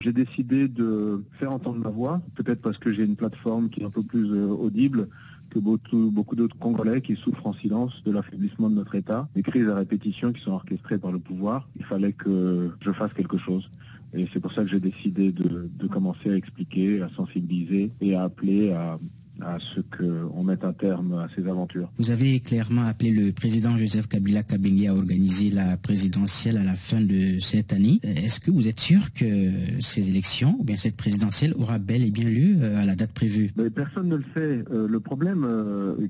J'ai décidé de faire entendre ma voix, peut-être parce que j'ai une plateforme qui est un peu plus audible que beaucoup d'autres Congolais qui souffrent en silence de l'affaiblissement de notre État, des crises à répétition qui sont orchestrées par le pouvoir. Il fallait que je fasse quelque chose. Et c'est pour ça que j'ai décidé de commencer à expliquer, à sensibiliser et à appeler à ce qu'on mette un terme à ces aventures. Vous avez clairement appelé le président Joseph Kabila Kabange à organiser la présidentielle à la fin de cette année. Est-ce que vous êtes sûr que ces élections, ou bien cette présidentielle, aura bel et bien lieu à la date prévue? Mais personne ne le sait. Le problème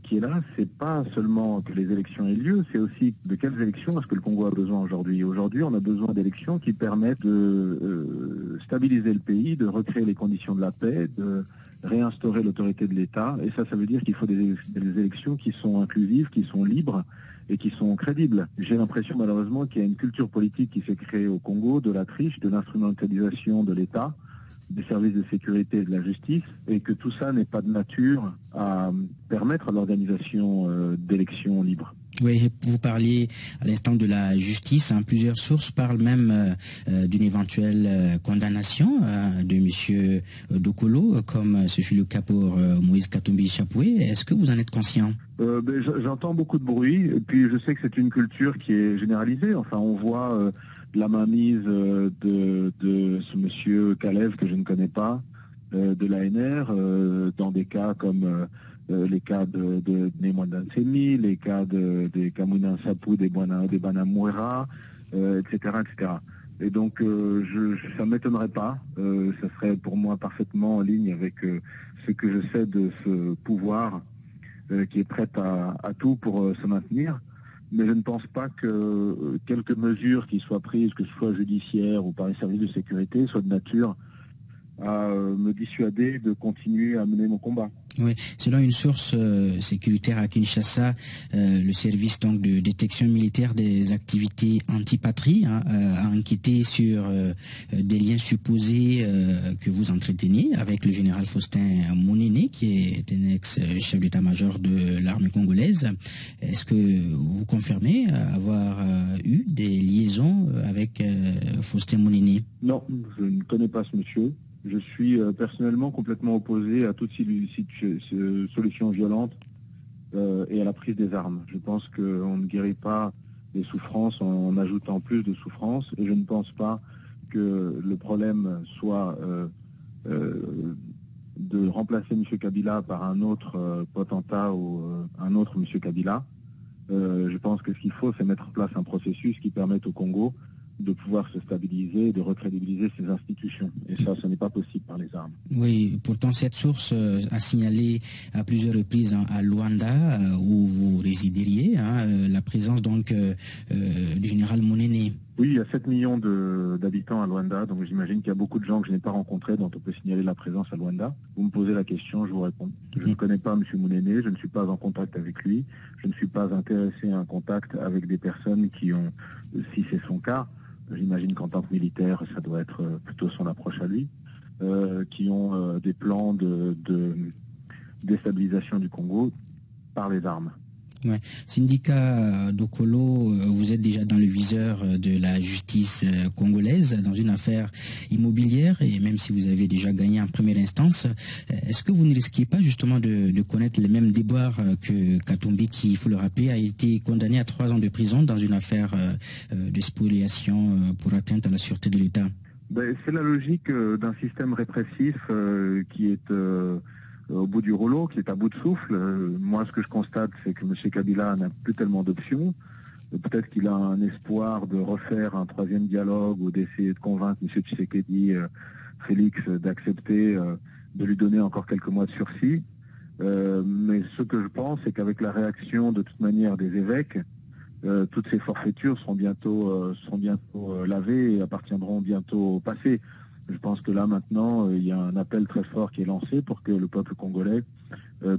qui est là, c'est pas seulement que les élections aient lieu, c'est aussi de quelles élections est-ce que le Congo a besoin aujourd'hui. Aujourd'hui, on a besoin d'élections qui permettent de stabiliser le pays, de recréer les conditions de la paix, de réinstaurer l'autorité de l'État. Et ça veut dire qu'il faut des élections qui sont inclusives, qui sont libres et qui sont crédibles. J'ai l'impression malheureusement qu'il y a une culture politique qui s'est créée au Congo, de la triche, de l'instrumentalisation de l'État, des services de sécurité et de la justice, et que tout ça n'est pas de nature à permettre l'organisation d'élections libres. Oui, vous parliez à l'instant de la justice. Plusieurs sources parlent même d'une éventuelle condamnation de M. Dokolo, comme ce fut le cas pour Moïse Katumbi Chapoué. Est-ce que vous en êtes conscient? J'entends beaucoup de bruit, et puis je sais que c'est une culture qui est généralisée. Enfin, on voit la mainmise de ce monsieur Kalev, que je ne connais pas, de l'ANR, dans des cas comme les cas de Nemwanda Nsemi, les cas des Kamuna Nsapou, des Banamouera, etc., etc. Et donc, ça ne m'étonnerait pas. Ça serait pour moi parfaitement en ligne avec ce que je sais de ce pouvoir qui est prêt à tout pour se maintenir. Mais je ne pense pas que quelques mesures qui soient prises, que ce soit judiciaires ou par les services de sécurité, soient de nature à me dissuader de continuer à mener mon combat. Oui, selon une source sécuritaire à Kinshasa, le service donc de détection militaire des activités anti-patrie a enquêté sur des liens supposés que vous entretenez avec le général Faustin Monene, qui est un ex-chef d'état-major de l'armée congolaise. Est-ce que vous confirmez avoir eu des liaisons avec Faustin Monene? Non, je ne connais pas ce monsieur. Je suis personnellement complètement opposé à toute solution violente et à la prise des armes. Je pense qu'on ne guérit pas les souffrances en ajoutant plus de souffrances, et je ne pense pas que le problème soit de remplacer M. Kabila par un autre potentat ou un autre M. Kabila. Je pense que ce qu'il faut, c'est mettre en place un processus qui permette au Congo de pouvoir se stabiliser, de recrédibiliser ses institutions. Et ça, ce n'est pas possible par les armes. Oui, pourtant cette source a signalé à plusieurs reprises à Luanda, où vous résideriez, la présence donc du général Monene. Oui, il y a 7 millions d'habitants à Luanda, donc j'imagine qu'il y a beaucoup de gens que je n'ai pas rencontrés dont on peut signaler la présence à Luanda. Vous me posez la question, je vous réponds. Je ne connais pas M. Monene, je ne suis pas en contact avec lui, je ne suis pas intéressé à un contact avec des personnes qui ont, si c'est son cas, j'imagine qu'en tant que militaire, ça doit être plutôt son approche à lui, qui ont des plans de déstabilisation du Congo par les armes. Ouais. Syndicat Dokolo, vous êtes déjà dans le viseur de la justice congolaise dans une affaire immobilière, et même si vous avez déjà gagné en première instance, est-ce que vous ne risquez pas justement de connaître les mêmes déboires que Katumbi, qui, il faut le rappeler, a été condamné à 3 ans de prison dans une affaire de spoliation pour atteinte à la sûreté de l'État? C'est la logique d'un système répressif qui est au bout du rouleau, qui est à bout de souffle. Moi, ce que je constate, c'est que M. Kabila n'a plus tellement d'options. Peut-être qu'il a un espoir de refaire un 3e dialogue ou d'essayer de convaincre M. Tshisekedi, Félix, d'accepter de lui donner encore quelques mois de sursis. Mais ce que je pense, c'est qu'avec la réaction de toute manière des évêques, toutes ces forfaitures seront bientôt lavées et appartiendront bientôt au passé. Je pense que là, maintenant, il y a un appel très fort qui est lancé pour que le peuple congolais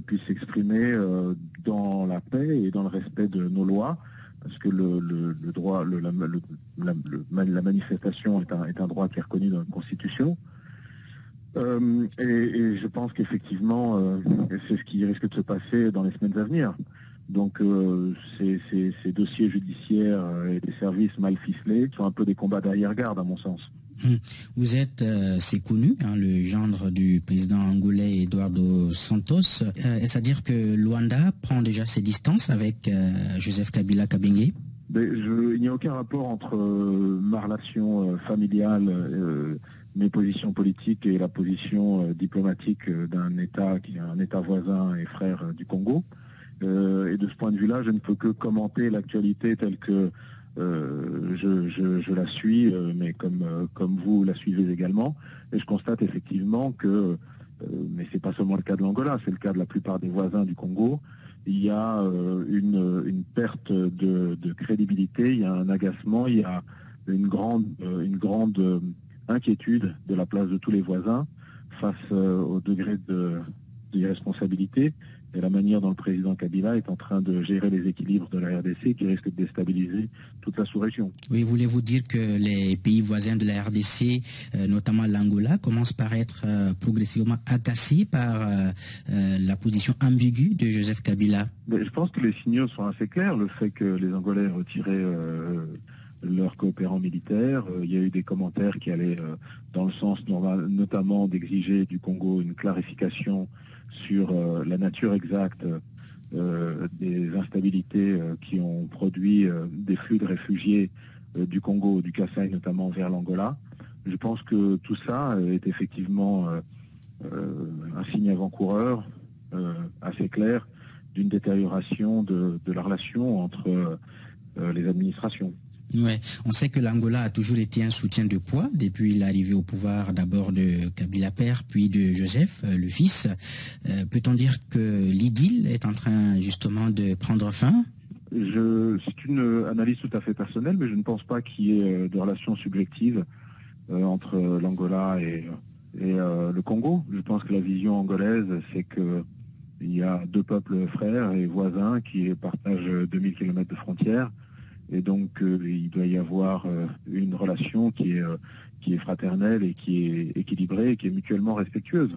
puisse s'exprimer dans la paix et dans le respect de nos lois, parce que le droit, la manifestation est un droit qui est reconnu dans la Constitution. Et je pense qu'effectivement, c'est ce qui risque de se passer dans les semaines à venir. Donc ces dossiers judiciaires et des services mal ficelés sont un peu des combats d'arrière-garde, à mon sens. Vous êtes, c'est connu, hein, le gendre du président angolais Eduardo Santos. Est-ce à dire que Luanda prend déjà ses distances avec Joseph Kabila Kabengue? Il n'y a aucun rapport entre ma relation familiale, mes positions politiques et la position diplomatique d'un État qui est un État voisin et frère du Congo. Et de ce point de vue-là, je ne peux que commenter l'actualité telle que je la suis, mais comme vous la suivez également. Et je constate effectivement que, mais c'est pas seulement le cas de l'Angola, c'est le cas de la plupart des voisins du Congo, il y a une perte de crédibilité, il y a un agacement, il y a une grande inquiétude de la place de tous les voisins face au degré d'irresponsabilité et la manière dont le président Kabila est en train de gérer les équilibres de la RDC qui risquent de déstabiliser toute la sous-région. Oui, voulez-vous dire que les pays voisins de la RDC, notamment l'Angola, commencent par être progressivement agacés par la position ambiguë de Joseph Kabila? Mais je pense que les signaux sont assez clairs. Le fait que les Angolais aient retiré leurs coopérants militaires, il y a eu des commentaires qui allaient dans le sens notamment d'exiger du Congo une clarification sur la nature exacte des instabilités qui ont produit des flux de réfugiés du Congo, du Kasaï notamment vers l'Angola. Je pense que tout ça est effectivement un signe avant-coureur assez clair d'une détérioration de la relation entre les administrations. Ouais. On sait que l'Angola a toujours été un soutien de poids depuis l'arrivée au pouvoir d'abord de Kabila père, puis de Joseph, le fils. Peut-on dire que l'idylle est en train justement de prendre fin? C'est une analyse tout à fait personnelle, mais je ne pense pas qu'il y ait de relations subjectives entre l'Angola et le Congo. Je pense que la vision angolaise, c'est qu'il y a deux peuples frères et voisins qui partagent 2000 km de frontières. Et donc, il doit y avoir une relation qui est fraternelle et qui est équilibrée et qui est mutuellement respectueuse.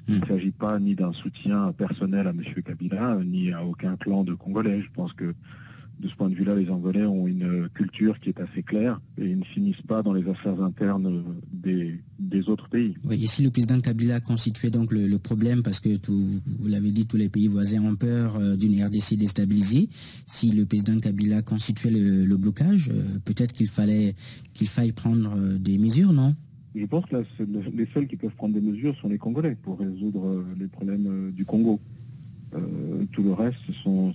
Il ne s'agit pas ni d'un soutien personnel à M. Kabila, ni à aucun clan de Congolais. Je pense que, de ce point de vue-là, les Angolais ont une culture qui est assez claire et ils ne finissent pas dans les affaires internes des autres pays. Oui, ici, le président Kabila constituait donc le problème parce que, vous l'avez dit, tous les pays voisins ont peur d'une RDC déstabilisée. Si le président Kabila constituait le blocage, peut-être qu'il faille prendre des mesures, non? Je pense que les seuls qui peuvent prendre des mesures sont les Congolais pour résoudre les problèmes du Congo. Tout le reste, ce sont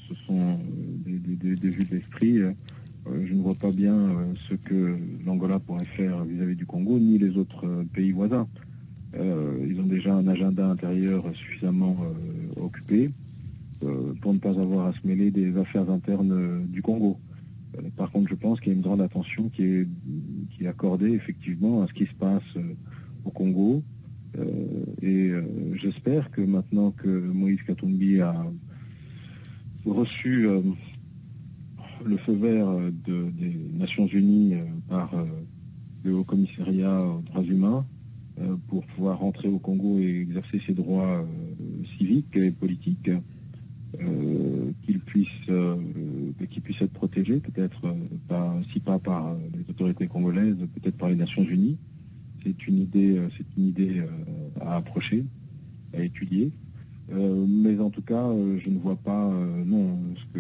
des vues de l'esprit. Je ne vois pas bien ce que l'Angola pourrait faire vis-à-vis du Congo, ni les autres pays voisins. Ils ont déjà un agenda intérieur suffisamment occupé pour ne pas avoir à se mêler des affaires internes du Congo. Par contre, je pense qu'il y a une grande attention qui est accordée effectivement à ce qui se passe au Congo. Et j'espère que maintenant que Moïse Katumbi a reçu le feu vert des Nations Unies par le Haut Commissariat aux droits humains pour pouvoir rentrer au Congo et exercer ses droits civiques et politiques, qu'il puisse être protégé, peut-être si pas par les autorités congolaises, peut-être par les Nations Unies. C'est une idée à approcher, à étudier. Mais en tout cas, je ne vois pas ce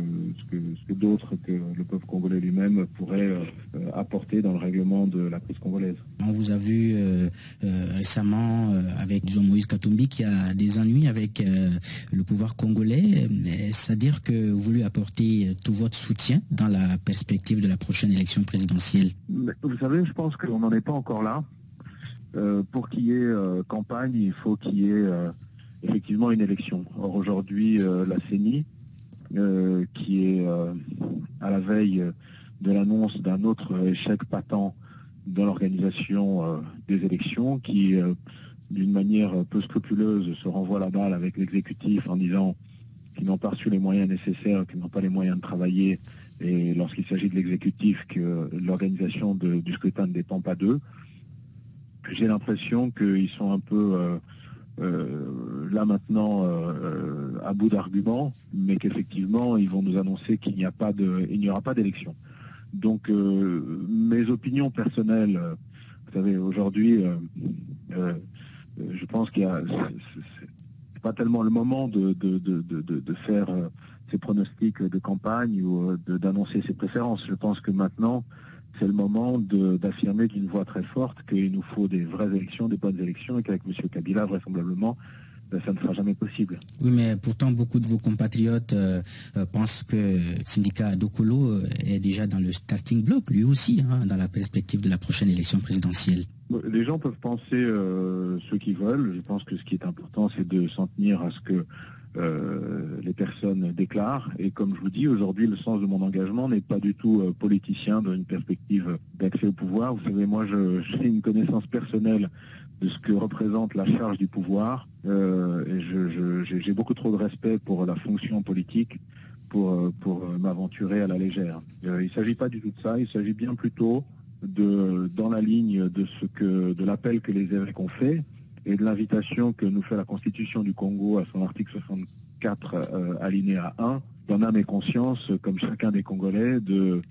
que d'autres que le peuple congolais lui-même pourrait apporter dans le règlement de la crise congolaise. On vous a vu récemment avec Moïse Katumbi qui a des ennuis avec le pouvoir congolais. C'est-à-dire que vous lui apportez tout votre soutien dans la perspective de la prochaine élection présidentielle? Mais vous savez, je pense qu'on n'en est pas encore là. Pour qu'il y ait campagne, il faut qu'il y ait effectivement une élection. Or aujourd'hui, la CENI, qui est à la veille de l'annonce d'un autre échec patent dans l'organisation des élections, qui d'une manière peu scrupuleuse se renvoie la balle avec l'exécutif en disant qu'ils n'ont pas reçu les moyens nécessaires, qu'ils n'ont pas les moyens de travailler, et lorsqu'il s'agit de l'exécutif, que l'organisation du scrutin ne dépend pas d'eux. J'ai l'impression qu'ils sont un peu là maintenant à bout d'arguments, mais qu'effectivement ils vont nous annoncer qu'il n'y aura pas d'élection. Donc mes opinions personnelles, vous savez, aujourd'hui, je pense qu'il y a, c'est pas tellement le moment de faire ses pronostics de campagne ou d'annoncer ses préférences. Je pense que maintenant, c'est le moment d'affirmer d'une voix très forte qu'il nous faut des vraies élections, des bonnes élections, et qu'avec M. Kabila, vraisemblablement, ça ne sera jamais possible. Oui, mais pourtant, beaucoup de vos compatriotes pensent que le syndicat Dokolo est déjà dans le starting block, lui aussi, dans la perspective de la prochaine élection présidentielle. Les gens peuvent penser ce qu'ils veulent. Je pense que ce qui est important, c'est de s'en tenir à ce que les personnes déclarent. Et comme je vous dis, aujourd'hui, le sens de mon engagement n'est pas du tout politicien dans une perspective d'accès au pouvoir. Vous savez, moi, j'ai une connaissance personnelle de ce que représente la charge du pouvoir. Et j'ai beaucoup trop de respect pour la fonction politique pour m'aventurer à la légère. Il ne s'agit pas du tout de ça. Il s'agit bien plutôt dans la ligne de l'appel que les évêques ont fait et de l'invitation que nous fait la Constitution du Congo à son article 64 alinéa 1, d'en âme et conscience, comme chacun des Congolais, de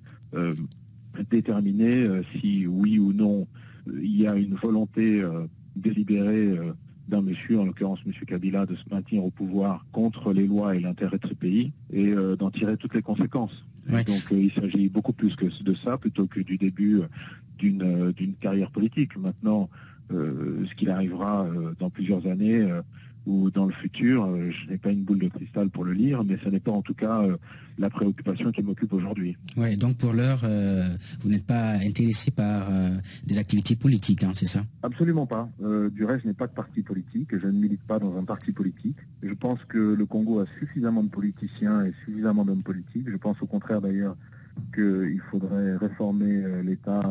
déterminer si oui ou non il y a une volonté délibérée d'un monsieur, en l'occurrence M. Kabila, de se maintenir au pouvoir contre les lois et l'intérêt de ce pays et d'en tirer toutes les conséquences. Ouais. Donc il s'agit beaucoup plus que de ça, plutôt que du début d'une carrière politique. Maintenant, ce qu'il arrivera dans plusieurs années ou dans le futur, je n'ai pas une boule de cristal pour le lire, mais ce n'est pas en tout cas la préoccupation qui m'occupe aujourd'hui. Ouais, donc pour l'heure, vous n'êtes pas intéressé par des activités politiques, c'est ça? Absolument pas. Du reste, je n'ai pas de parti politique, je ne milite pas dans un parti politique. Je pense que le Congo a suffisamment de politiciens et suffisamment d'hommes politiques. Je pense au contraire d'ailleurs qu'il faudrait réformer l'État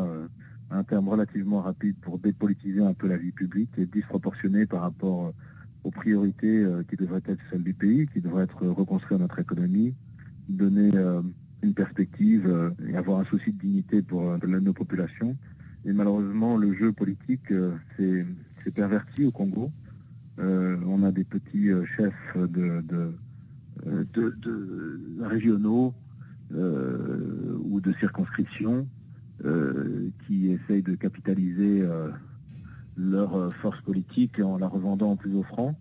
à un terme relativement rapide pour dépolitiser un peu la vie publique et disproportionner par rapport aux priorités qui devraient être celles du pays, qui devraient être reconstruire notre économie, donner une perspective et avoir un souci de dignité pour nos populations. Et malheureusement, le jeu politique s'est perverti au Congo. On a des petits chefs de régionaux ou de circonscriptions qui essayent de capitaliser leur force politique en la revendant en plus offrant.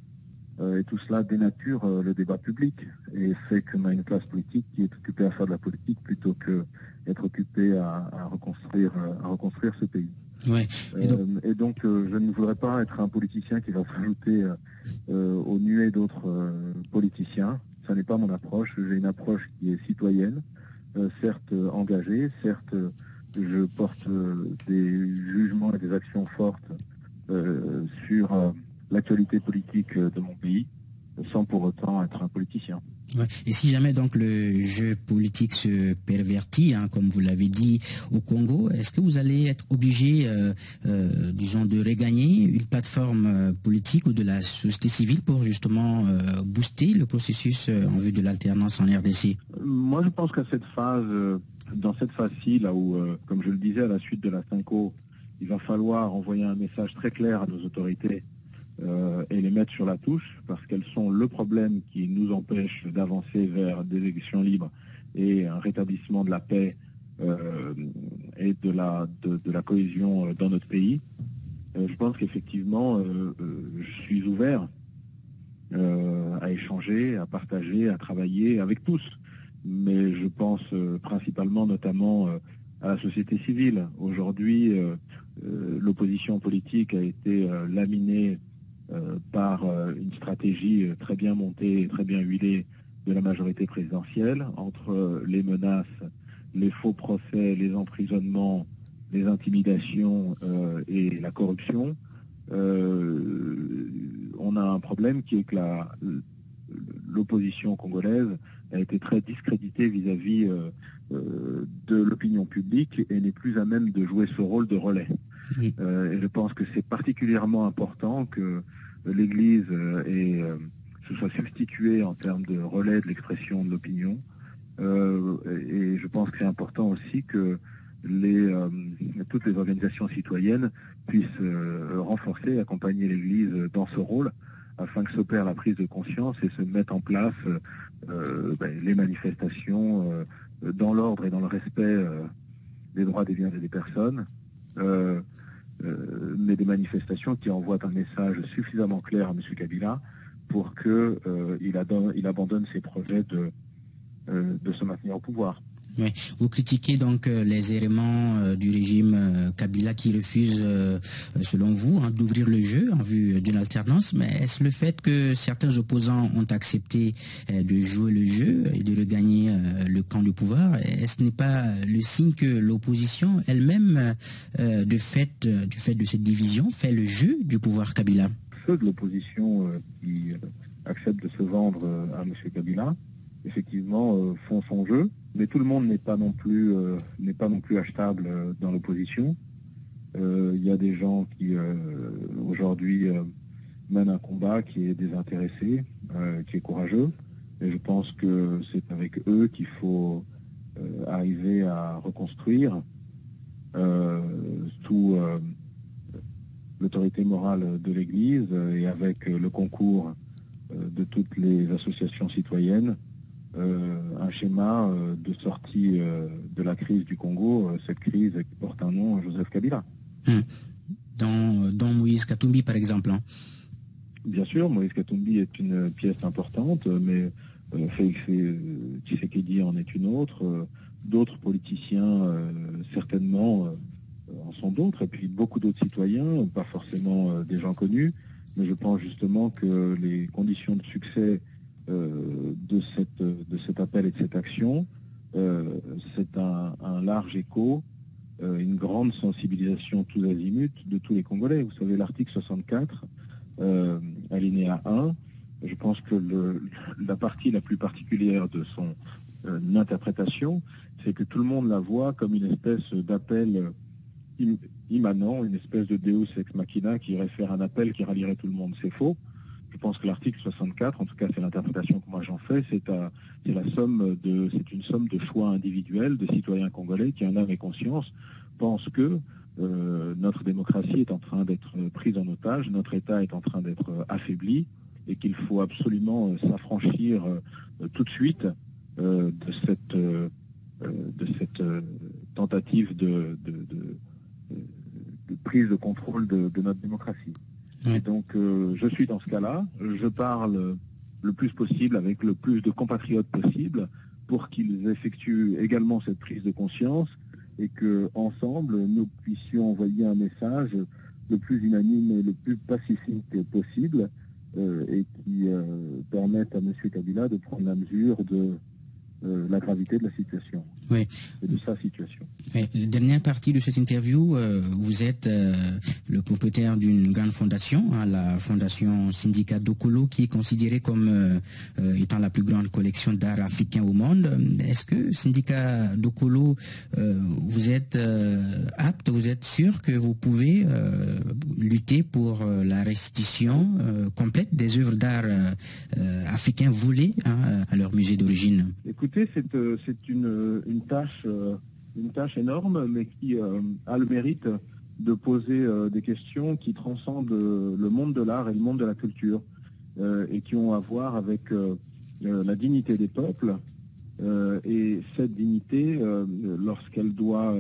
Et tout cela dénature le débat public et fait qu'on a une classe politique qui est occupée à faire de la politique plutôt qu'être occupée à reconstruire ce pays. Ouais. Et donc je ne voudrais pas être un politicien qui va s'ajouter aux nuées d'autres politiciens. Ça n'est pas mon approche. J'ai une approche qui est citoyenne, certes engagée, certes je porte des jugements et des actions fortes sur l'actualité politique de mon pays, sans pour autant être un politicien. Ouais. Et si jamais donc le jeu politique se pervertit, comme vous l'avez dit, au Congo, est-ce que vous allez être obligé, disons, de regagner une plateforme politique ou de la société civile pour justement booster le processus en vue de l'alternance en RDC? Moi, je pense qu'à cette phase, dans cette phase-ci, là où, comme je le disais, à la suite de la Cinco, il va falloir envoyer un message très clair à nos autorités et les mettre sur la touche, parce qu'elles sont le problème qui nous empêche d'avancer vers des élections libres et un rétablissement de la paix et de la cohésion dans notre pays. Je pense qu'effectivement, je suis ouvert à échanger, à partager, à travailler avec tous. Mais je pense principalement, notamment, à la société civile. Aujourd'hui, l'opposition politique a été laminée par une stratégie très bien montée et très bien huilée de la majorité présidentielle, entre les menaces, les faux procès, les emprisonnements, les intimidations et la corruption. On a un problème qui est que l'opposition congolaise a été très discréditée vis-à-vis de l'opinion publique et n'est plus à même de jouer ce rôle de relais. Et je pense que c'est particulièrement important que l'Église se soit substituée en termes de relais de l'expression de l'opinion. Et je pense que c'est important aussi que toutes les organisations citoyennes puissent renforcer, accompagner l'Église dans ce rôle, afin que s'opère la prise de conscience et se mettent en place les manifestations dans l'ordre et dans le respect des droits des biens et des personnes. mais des manifestations qui envoient un message suffisamment clair à M. Kabila pour qu'il abandonne ses projets de se maintenir au pouvoir. Oui. Vous critiquez donc les éléments du régime Kabila qui refusent, selon vous, d'ouvrir le jeu en vue d'une alternance. Mais est-ce le fait que certains opposants ont accepté de jouer le jeu et de regagner le camp du pouvoir, est-ce n'est pas le signe que l'opposition elle-même, du fait de cette division, fait le jeu du pouvoir Kabila? Ceux de l'opposition qui acceptent de se vendre à M. Kabila, effectivement, font son jeu, mais tout le monde n'est pas non plus achetable dans l'opposition. Il y a des gens qui aujourd'hui mènent un combat qui est désintéressé, qui est courageux, et je pense que c'est avec eux qu'il faut arriver à reconstruire sous l'autorité morale de l'Église et avec le concours de toutes les associations citoyennes, un schéma de sortie de la crise du Congo, cette crise qui porte un nom, Joseph Kabila. Dans Moïse Katumbi, par exemple. Bien sûr, Moïse Katumbi est une pièce importante, mais Félix Tshisekedi en est une autre. D'autres politiciens, certainement, en sont d'autres, et puis beaucoup d'autres citoyens, pas forcément des gens connus, mais je pense justement que les conditions de succès de cet appel et de cette action, c'est un large écho, une grande sensibilisation tous azimuts de tous les Congolais. Vous savez, l'article 64, alinéa 1, je pense que la partie la plus particulière de son interprétation, c'est que tout le monde la voit comme une espèce d'appel immanent, une espèce de Deus ex machina qui irait faire un appel qui rallierait tout le monde. C'est faux. Je pense que l'article 64, en tout cas c'est l'interprétation que moi j'en fais, c'est une somme de choix individuels de citoyens congolais qui, en âme et conscience, pensent que notre démocratie est en train d'être prise en otage, notre État est en train d'être affaibli, et qu'il faut absolument s'affranchir tout de suite de cette tentative de prise de contrôle de notre démocratie. Et donc, je suis dans ce cas-là. Je parle le plus possible avec le plus de compatriotes possible pour qu'ils effectuent également cette prise de conscience et que ensemble nous puissions envoyer un message le plus unanime et le plus pacifique possible et qui permette à M. Kabila de prendre la mesure de la gravité de la situation. Oui. Et de sa situation. Oui. Dernière partie de cette interview, vous êtes le propriétaire d'une grande fondation, la fondation Syndicat Dokolo, qui est considérée comme étant la plus grande collection d'art africain au monde. Est-ce que Syndicat Dokolo, vous êtes apte, vous êtes sûr que vous pouvez lutter pour la restitution complète des œuvres d'art africains volées à leur musée d'origine? Écoutez, c'est une tâche énorme, mais qui a le mérite de poser des questions qui transcendent le monde de l'art et le monde de la culture, et qui ont à voir avec la dignité des peuples, et cette dignité lorsqu'elle doit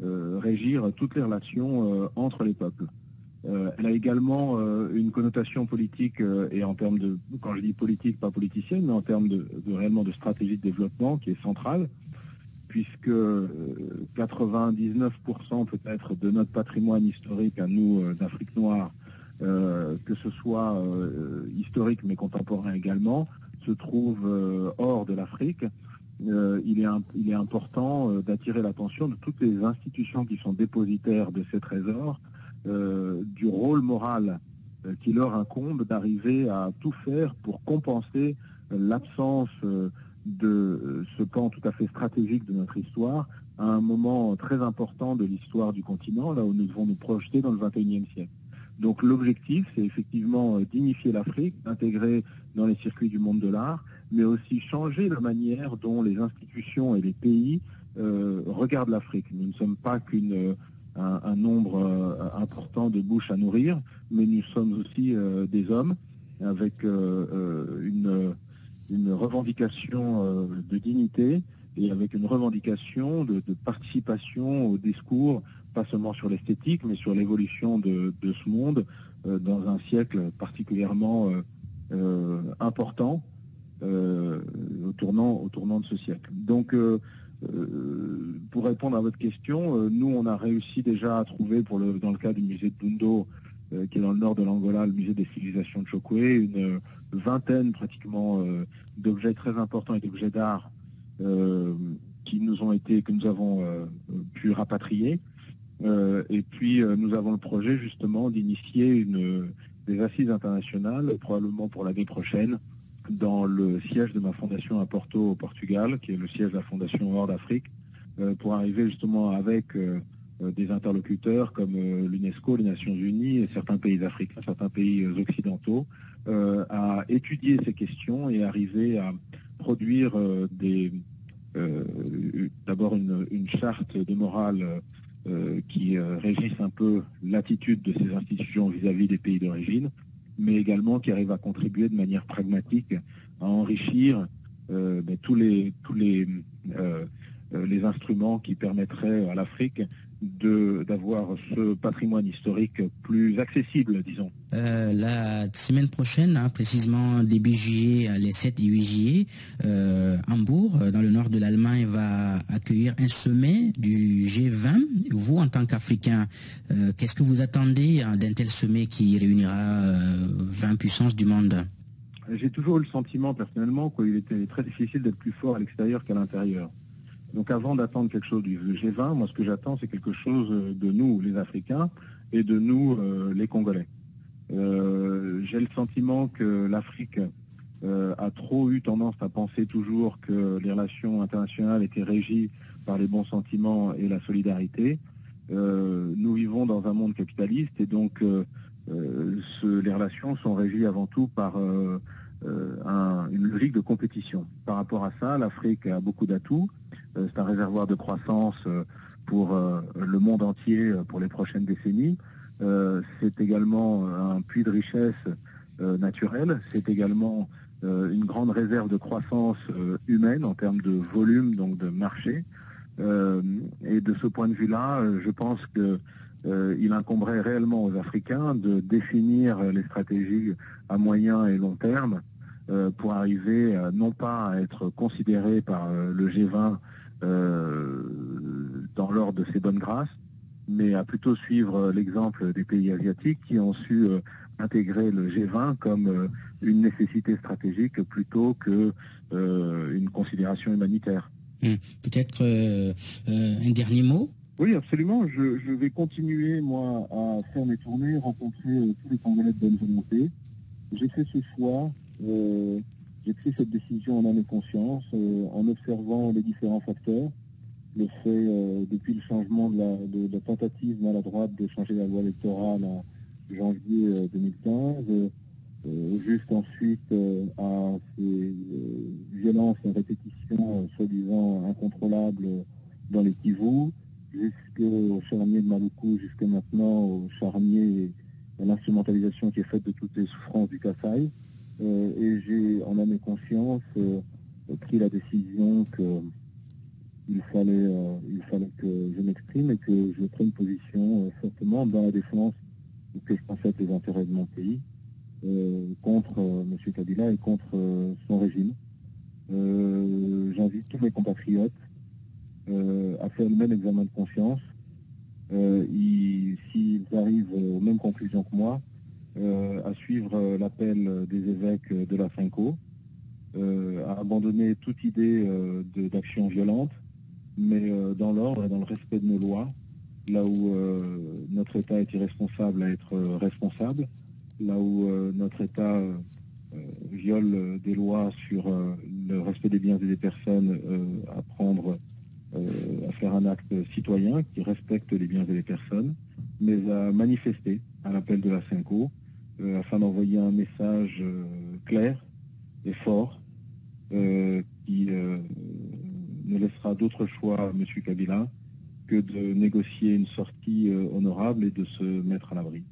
régir toutes les relations entre les peuples. Elle a également une connotation politique, et en termes de, quand je dis politique, pas politicienne, mais en termes de réellement de stratégie de développement qui est centrale, puisque 99% peut-être de notre patrimoine historique à nous d'Afrique noire, que ce soit historique mais contemporain également, se trouve hors de l'Afrique. Il est important d'attirer l'attention de toutes les institutions qui sont dépositaires de ces trésors, du rôle moral qui leur incombe d'arriver à tout faire pour compenser l'absence de ce pan tout à fait stratégique de notre histoire à un moment très important de l'histoire du continent, là où nous devons nous projeter dans le XXIe siècle. Donc l'objectif, c'est effectivement dignifier l'Afrique, intégrer dans les circuits du monde de l'art, mais aussi changer la manière dont les institutions et les pays regardent l'Afrique. Nous ne sommes pas un nombre important de bouches à nourrir, mais nous sommes aussi des hommes avec une revendication de dignité et avec une revendication de participation au discours pas seulement sur l'esthétique, mais sur l'évolution de ce monde dans un siècle particulièrement important au tournant de ce siècle. Donc, pour répondre à votre question, nous, on a réussi déjà à trouver, dans le cas du musée de Bundo, qui est dans le nord de l'Angola, le musée des civilisations de Chokwe, une vingtaine pratiquement d'objets très importants et d'objets d'art que nous avons pu rapatrier. Et puis nous avons le projet justement d'initier des assises internationales, probablement pour l'année prochaine, dans le siège de ma fondation à Porto, au Portugal, qui est le siège de la fondation Hors d'Afrique, pour arriver justement avec des interlocuteurs comme l'UNESCO, les Nations Unies et certains pays africains, certains pays occidentaux, à étudier ces questions et arriver à produire d'abord une charte de morale qui régisse un peu l'attitude de ces institutions vis-à-vis des pays d'origine, mais également qui arrive à contribuer de manière pragmatique à enrichir tous les instruments qui permettraient à l'Afrique d'avoir ce patrimoine historique plus accessible, disons. La semaine prochaine, précisément début juillet, les 7 et 8 juillet, Hambourg, dans le nord de l'Allemagne, va accueillir un sommet du G20. Vous, en tant qu'Africain, qu'est-ce que vous attendez d'un tel sommet qui réunira 20 puissances du monde? J'ai toujours eu le sentiment, personnellement, qu'il était très difficile d'être plus fort à l'extérieur qu'à l'intérieur. Donc avant d'attendre quelque chose du G20, moi ce que j'attends c'est quelque chose de nous les Africains et de nous les Congolais. J'ai le sentiment que l'Afrique a trop eu tendance à penser toujours que les relations internationales étaient régies par les bons sentiments et la solidarité. Nous vivons dans un monde capitaliste et donc les relations sont régies avant tout par une logique de compétition. Par rapport à ça, l'Afrique a beaucoup d'atouts. C'est un réservoir de croissance pour le monde entier pour les prochaines décennies. C'est également un puits de richesse naturelle. C'est également une grande réserve de croissance humaine en termes de volume, donc de marché. Et de ce point de vue-là, je pense qu'il incomberait réellement aux Africains de définir les stratégies à moyen et long terme pour arriver non pas à être considérés par le G20 dans l'ordre de ses bonnes grâces, mais à plutôt suivre l'exemple des pays asiatiques qui ont su intégrer le G20 comme une nécessité stratégique plutôt que une considération humanitaire. Peut-être un dernier mot? Oui, absolument. Je vais continuer, moi, à faire mes tournées, rencontrer tous les Congolais de bonne volonté. J'ai fait ce choix, j'ai pris cette décision en âme et conscience, en observant les différents facteurs. Le fait, depuis le changement de la tentative maladroite de changer la loi électorale en janvier 2015, juste ensuite à ces violences et répétitions soi-disant incontrôlables dans les Kivu, jusqu'au charnier de Maluku, jusque maintenant au charnier et à l'instrumentalisation qui est faite de toutes les souffrances du Kasaï. Et j'ai, en âme et conscience, pris la décision qu'il fallait que je m'exprime et que je prenne position fortement dans la défense de ce que je pense être les intérêts de mon pays contre M. Kabila et contre son régime. J'invite tous mes compatriotes à faire le même examen de conscience. S'ils arrivent aux mêmes conclusions que moi, à suivre l'appel des évêques de la FINCO, à abandonner toute idée d'action violente, mais dans l'ordre et dans le respect de nos lois, là où notre État est irresponsable à être responsable, là où notre État viole des lois sur le respect des biens et des personnes, à faire un acte citoyen qui respecte les biens et les personnes, mais à manifester à l'appel de la FINCO afin d'envoyer un message clair et fort qui ne laissera d'autre choix à M. Kabila que de négocier une sortie honorable et de se mettre à l'abri.